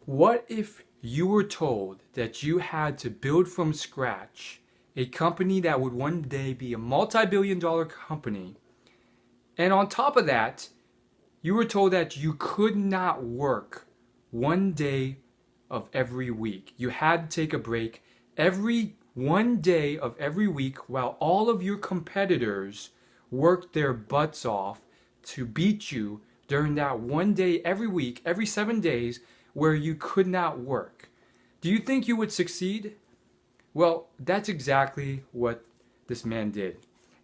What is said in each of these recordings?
What if you were told that you had to build from scratch a company that would one day be a multi-billion-dollar company, and on top of that, you were told that you could not work one day of every week? You had to take a break every one day of every week while all of your competitors worked their butts off to beat you during that one day every week, every 7 days where you could not work. Do you think you would succeed? Well, that's exactly what this man did,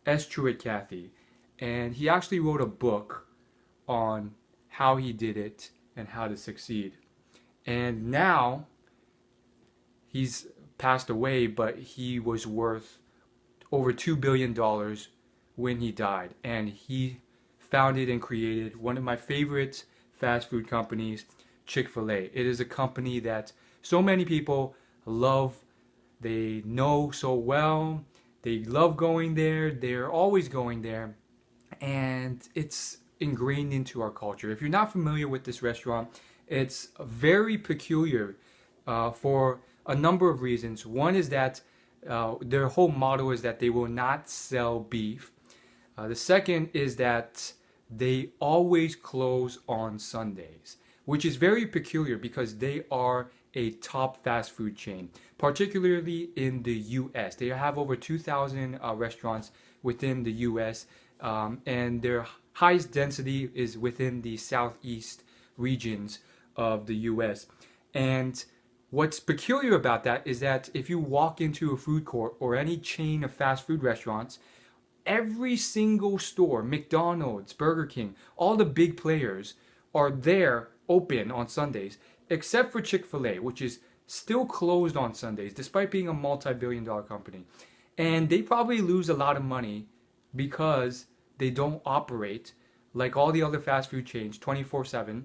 S Truett Cathy. And he actually wrote a book on how he did it and how to succeed. And now he's passed away, but he was worth over $2 billion when he died. And he founded and created one of my favorite fast food companies, Chick Fil A. It is a company that so many people love. They know so well. They love going there. They're always going there. And it's ingrained into our culture. If you're not familiar with this restaurant, it's very peculiar for a number of reasons. One is that their whole motto is that they will not sell beef. The second is that they always close on Sundays, which is very peculiar because they are a top fast food chain, particularly in the U.S. They have over 2,000 restaurants within the U.S., and their highest density is within the southeast regions of the U.S. And what's peculiar about that is that if you walk into a food court or any chain of fast food restaurants, every single store, McDonald's, Burger King, all the big players are there open on Sundays, except for Chick-fil-A, which is still closed on Sundays, despite being a multi-billion-dollar company. And they probably lose a lot of money because they don't operate like all the other fast food chains 24/7.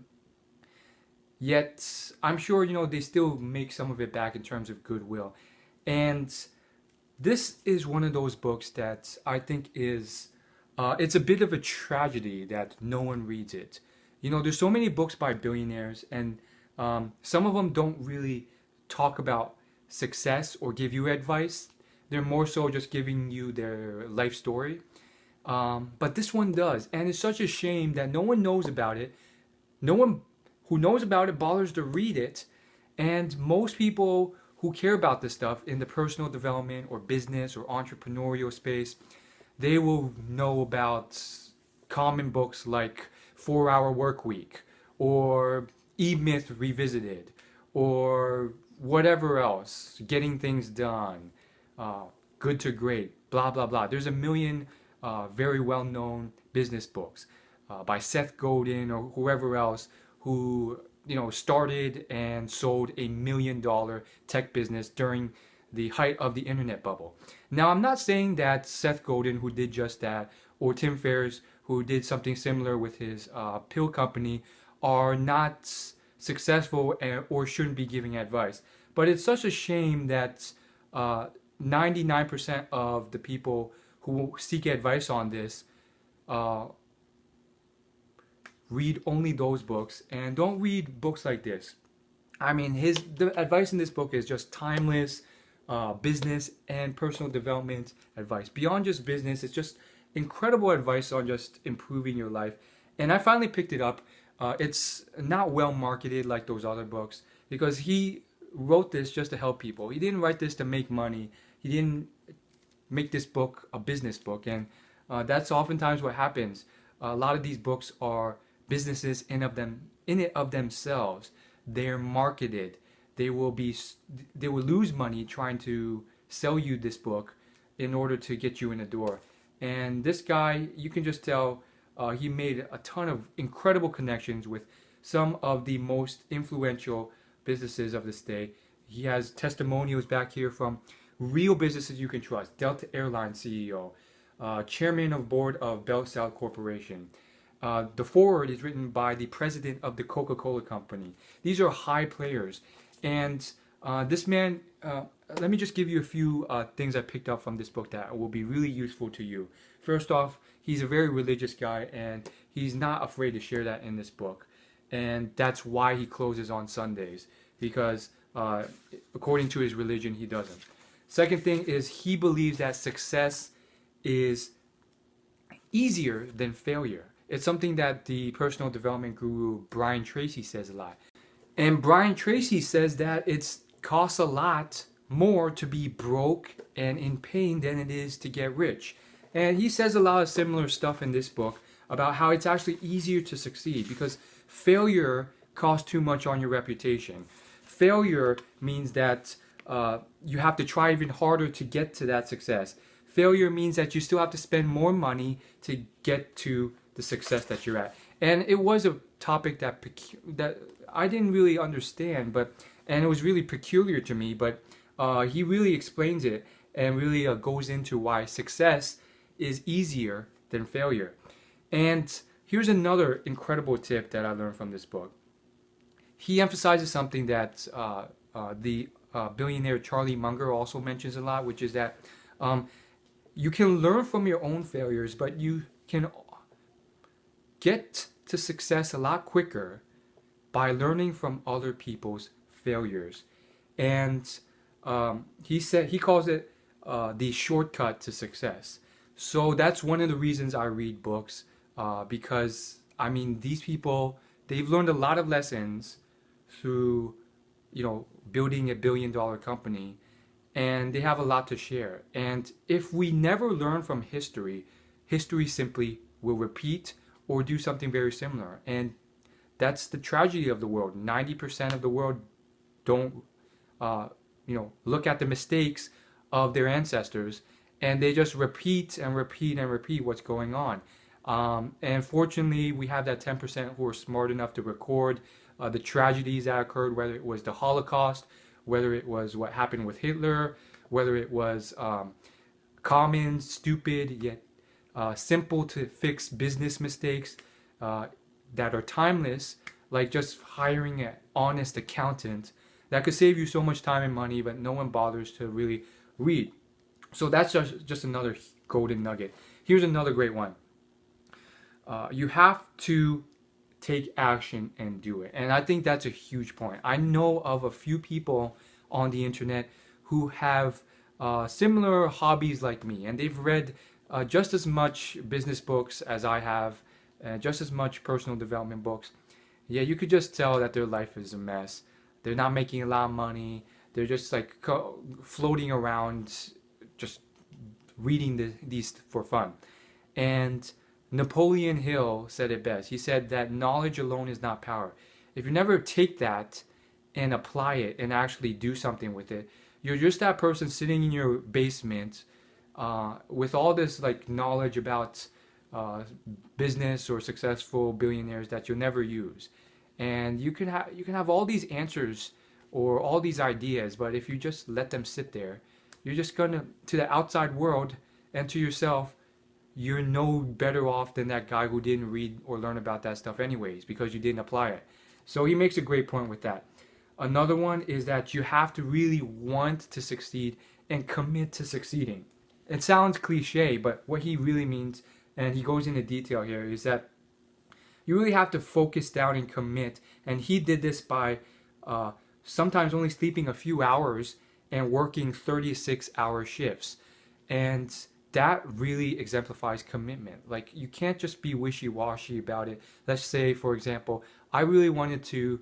Yet, I'm sure, they still make some of it back in terms of goodwill. And this is one of those books that I think is, it's a bit of a tragedy that no one reads it. There's so many books by billionaires, and some of them don't really talk about success or give you advice. They're more so just giving you their life story. But this one does, and it's such a shame that no one knows about it. No one who knows about it bothers to read it, and most people who care about this stuff in the personal development or business or entrepreneurial space, they will know about common books like 4-Hour Work Week or E-Myth Revisited or whatever else, Getting Things Done, Good to Great, blah, blah, blah. There's a million very well-known business books by Seth Godin or whoever else who started and sold $1 million tech business during the height of the internet bubble. Now, I'm not saying that Seth Godin, who did just that, or Tim Ferriss, who did something similar with his pill company, are not successful or shouldn't be giving advice. But it's such a shame that 99% of the people who seek advice on this read only those books and don't read books like this. I mean, the advice in this book is just timeless business and personal development advice. Beyond just business, it's just incredible advice on just improving your life. And I finally picked it up. It's not well marketed like those other books because he wrote this just to help people. He didn't write this to make money. He didn't make this book a business book. And that's oftentimes what happens. A lot of these books are businesses in it of themselves. They're marketed. They will lose money trying to sell you this book in order to get you in the door. And this guy, you can just tell he made a ton of incredible connections with some of the most influential businesses of this day. He has testimonials back here from real businesses you can trust. Delta Airlines CEO, chairman of board of Bell South Corporation. The foreword is written by the president of the Coca-Cola Company. These are high players. And this man, let me just give you a few things I picked up from this book that will be really useful to you. First off, he's a very religious guy, and he's not afraid to share that in this book. and that's why he closes on Sundays, because according to his religion, he doesn't. Second thing is he believes that success is easier than failure. It's something that the personal development guru Brian Tracy says a lot. And Brian Tracy says that it costs a lot more to be broke and in pain than it is to get rich. And he says a lot of similar stuff in this book about how it's actually easier to succeed because failure costs too much on your reputation. Failure means that you have to try even harder to get to that success. Failure means that you still have to spend more money to get to the success that you're at. And it was a topic that I didn't really understand, and it was really peculiar to me, but he really explains it and really goes into why success is easier than failure. And here's another incredible tip that I learned from this book. He emphasizes something that the billionaire Charlie Munger also mentions a lot, which is that you can learn from your own failures, but you can get to success a lot quicker by learning from other people's failures. And he calls it the shortcut to success. So that's one of the reasons I read books, because I mean, these people, they've learned a lot of lessons through, building a billion-dollar company, and they have a lot to share. And if we never learn from history, history simply will repeat or do something very similar. And that's the tragedy of the world. 90% of the world don't, look at the mistakes of their ancestors, and they just repeat and repeat and repeat what's going on. And fortunately, we have that 10% who are smart enough to record the tragedies that occurred, whether it was the Holocaust, whether it was what happened with Hitler, whether it was common, stupid, yet simple to fix business mistakes that are timeless, like just hiring an honest accountant that could save you so much time and money, but no one bothers to really read. So that's just another golden nugget. Here's another great one. You have to take action and do it. And I think that's a huge point. I know of a few people on the internet who have similar hobbies like me, and they've read just as much business books as I have, just as much personal development books. Yeah, you could just tell that their life is a mess. They're not making a lot of money. They're just like floating around, just reading these for fun. And Napoleon Hill said it best. He said that knowledge alone is not power. If you never take that and apply it and actually do something with it, you're just that person sitting in your basement with all this like knowledge about business or successful billionaires that you'll never use. And you can have all these answers or all these ideas, but if you just let them sit there, you're just gonna, to the outside world and to yourself, you're no better off than that guy who didn't read or learn about that stuff anyways, because you didn't apply it. So he makes a great point with that. Another one is that you have to really want to succeed and commit to succeeding. It sounds cliche, but what he really means, and he goes into detail here, is that you really have to focus down and commit. And he did this by sometimes only sleeping a few hours and working 36-hour shifts. And that really exemplifies commitment. Like, you can't just be wishy-washy about it. Let's say, for example, I really wanted to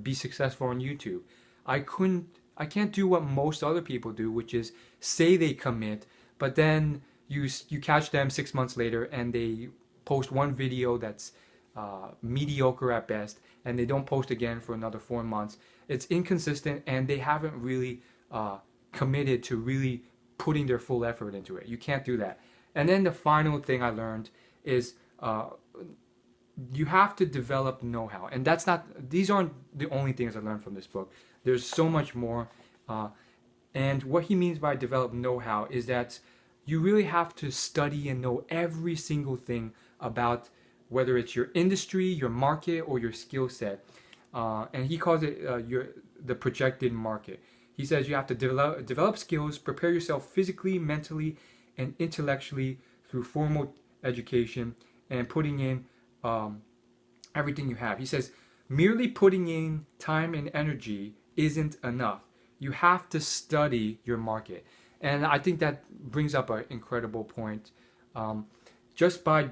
be successful on YouTube. I can't do what most other people do, which is say they commit, but then you catch them 6 months later and they post one video that's mediocre at best, and they don't post again for another 4 months. It's inconsistent, and they haven't really committed to really putting their full effort into it. You can't do that. And then the final thing I learned is you have to develop know-how. And these aren't the only things I learned from this book. There's so much more. And what he means by develop know-how is that you really have to study and know every single thing about whether it's your industry, your market, or your skill set. And he calls it the projected market. He says you have to develop skills, prepare yourself physically, mentally, and intellectually through formal education and putting in everything you have. He says merely putting in time and energy isn't enough. You have to study your market. And I think that brings up an incredible point. Um, just by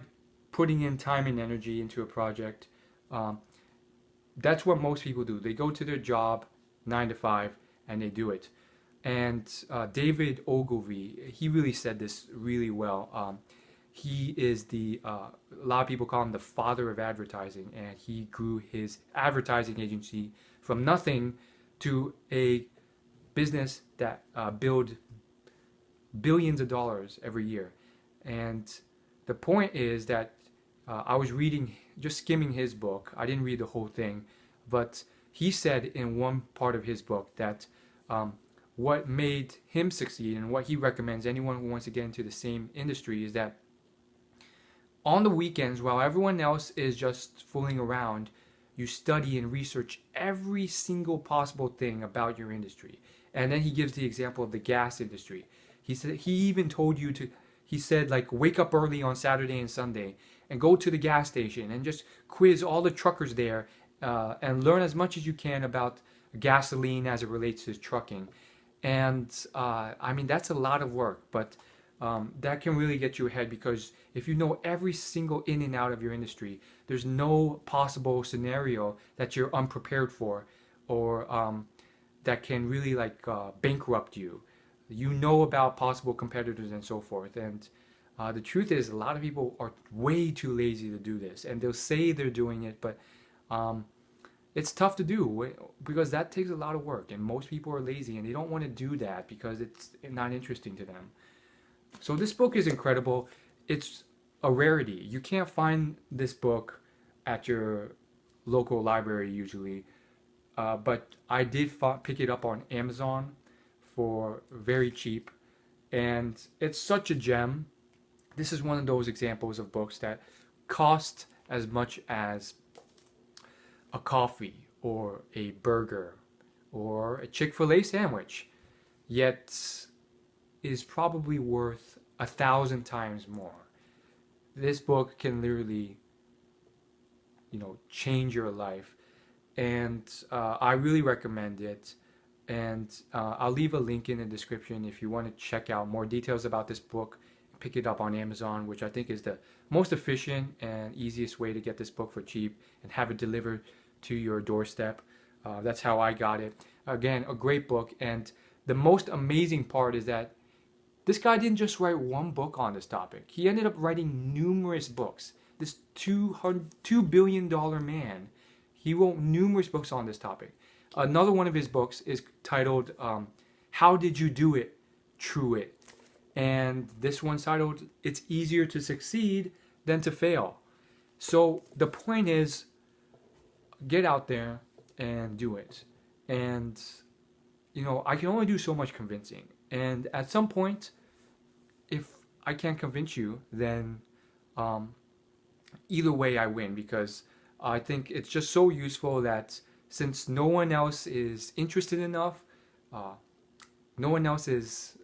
putting in time and energy into a project, um, that's what most people do. They go to their job, 9 to 5, and they do it. And David Ogilvy, he really said this really well. He is a lot of people call him the father of advertising, and he grew his advertising agency from nothing to a business that build billions of dollars every year. And the point is that I was reading, just skimming his book. I didn't read the whole thing, but he said in one part of his book that what made him succeed and what he recommends anyone who wants to get into the same industry is that on the weekends, while everyone else is just fooling around, you study and research every single possible thing about your industry. And then he gives the example of the gas industry. He said he even told you to, he said, like, wake up early on Saturday and Sunday and go to the gas station and just quiz all the truckers there and learn as much as you can about gasoline as it relates to trucking. And I mean, that's a lot of work, but that can really get you ahead, because if you know every single in and out of your industry, there's no possible scenario that you're unprepared for, or that can really like bankrupt you. You know about possible competitors and so forth. And the truth is, a lot of people are way too lazy to do this, and they'll say they're doing it, but it's tough to do because that takes a lot of work, and most people are lazy and they don't want to do that because it's not interesting to them. So this book is incredible. It's a rarity. You can't find this book at your local library usually, but I did pick it up on Amazon for very cheap, and it's such a gem. This is one of those examples of books that cost as much as a coffee or a burger or a Chick-fil-A sandwich, yet is probably worth 1,000 times more. This book can literally, change your life, and I really recommend it. And I'll leave a link in the description if you want to check out more details about this book. Pick it up on Amazon, which I think is the most efficient and easiest way to get this book for cheap and have it delivered to your doorstep. That's how I got it. Again, a great book. And the most amazing part is that this guy didn't just write one book on this topic. He ended up writing numerous books. This $2 billion man, he wrote numerous books on this topic. Another one of his books is titled How Did You Do It, Truett? And this one's titled It's Easier to Succeed Than to Fail. So the point is, get out there and do it. And, I can only do so much convincing. And at some point, if I can't convince you, then either way I win, because I think it's just so useful that since no one else is interested enough, no one else is,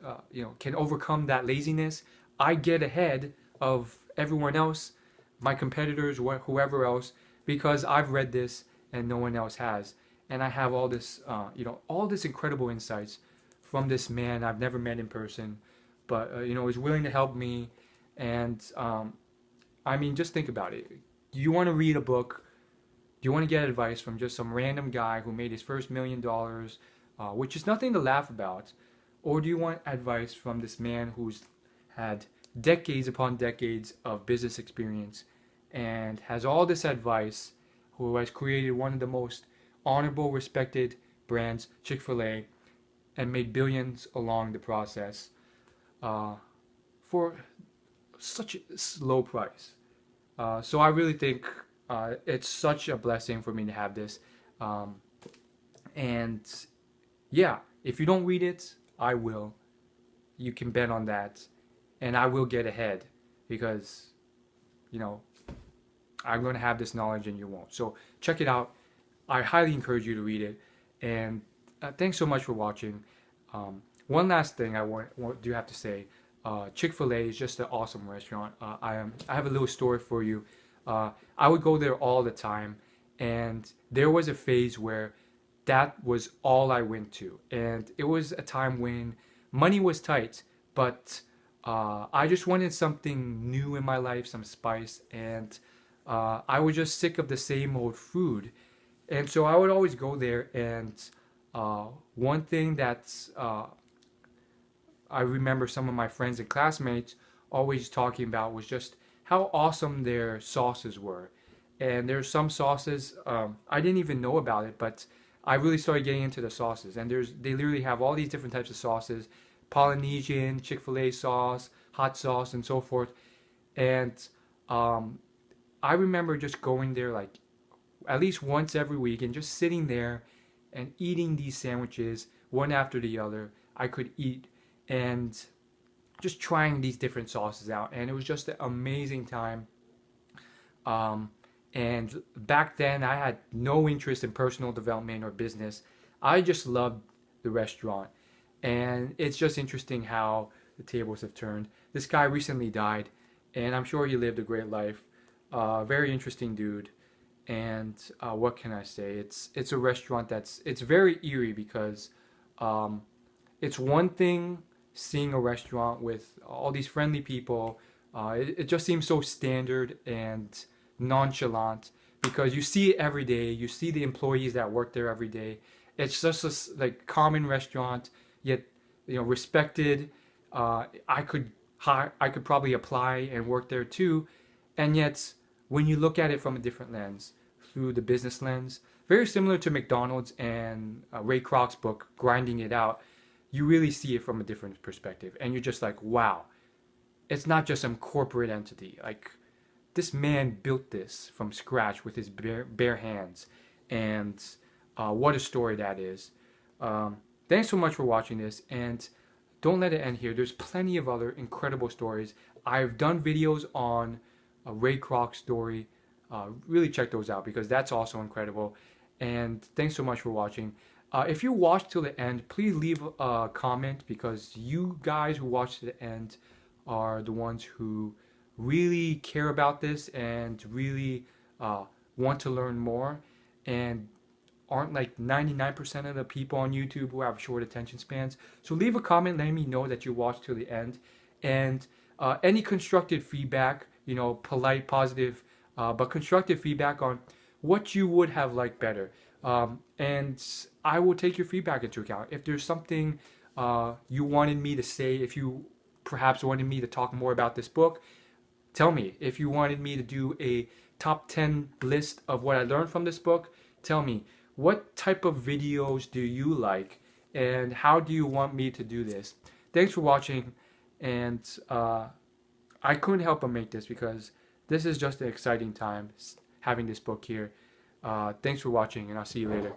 can overcome that laziness, I get ahead of everyone else, my competitors, whoever else, because I've read this and no one else has. And I have all this, all this incredible insights from this man I've never met in person, but, is willing to help me. And, I mean, just think about it. Do you want to read a book? Do you want to get advice from just some random guy who made his first $1 million, which is nothing to laugh about? Or do you want advice from this man who's had decades upon decades of business experience and has all this advice, who has created one of the most honorable, respected brands, Chick-fil-A, and made billions along the process for such a low price? So I really think it's such a blessing for me to have this. And yeah, if you don't read it, I will. You can bet on that. And I will get ahead because, I'm going to have this knowledge and you won't. So check it out. I highly encourage you to read it. And thanks so much for watching. One last thing I do have to say. Chick-fil-A is just an awesome restaurant. I have a little story for you. I would go there all the time, And there was a phase where that was all I went to. And it was a time when money was tight, but I just wanted something new in my life, some spice. And I was just sick of the same old food. And so I would always go there. And one thing that's I remember some of my friends and classmates always talking about was just how awesome their sauces were. And there's some sauces I didn't even know about it, but I really started getting into the sauces. And they literally have all these different types of sauces: Polynesian, Chick Fil A sauce, hot sauce, and so forth. And um, I remember just going there like at least once every week and just sitting there and eating these sandwiches one after the other. I could eat and just trying these different sauces out, and it was just an amazing time. Um, and back then, I had no interest in personal development or business. I just loved the restaurant, and it's just interesting how the tables have turned. This guy recently died, and I'm sure he lived a great life. Very interesting dude. And what can I say? It's a restaurant it's very eerie because um, it's one thing seeing a restaurant with all these friendly people. It just seems so standard and nonchalant because you see it every day. You see the employees that work there every day. It's just a like common restaurant, yet respected. I could I could probably apply and work there too, and yet when you look at it from a different lens, through the business lens, very similar to McDonald's and Ray Kroc's book, Grinding It Out, you really see it from a different perspective. And you're just like, wow, it's not just some corporate entity. Like, this man built this from scratch with his bare hands. And what a story that is. Thanks so much for watching this. And don't let it end here. There's plenty of other incredible stories. I've done videos on a Ray Kroc story. Really check those out because that's also incredible. And thanks so much for watching. If you watched till the end, please leave a comment because you guys who watched to the end are the ones who really care about this and really want to learn more and aren't like 99% of the people on YouTube who have short attention spans. So leave a comment letting me know that you watched till the end. And any constructive feedback, polite, positive, but constructive feedback on what you would have liked better. And I will take your feedback into account. If there's something you wanted me to say, if you perhaps wanted me to talk more about this book, tell me. If you wanted me to do a top 10 list of what I learned from this book, tell me. What type of videos do you like and how do you want me to do this? Thanks for watching, and I couldn't help but make this because this is just an exciting time having this book here. Thanks for watching, and I'll see you later.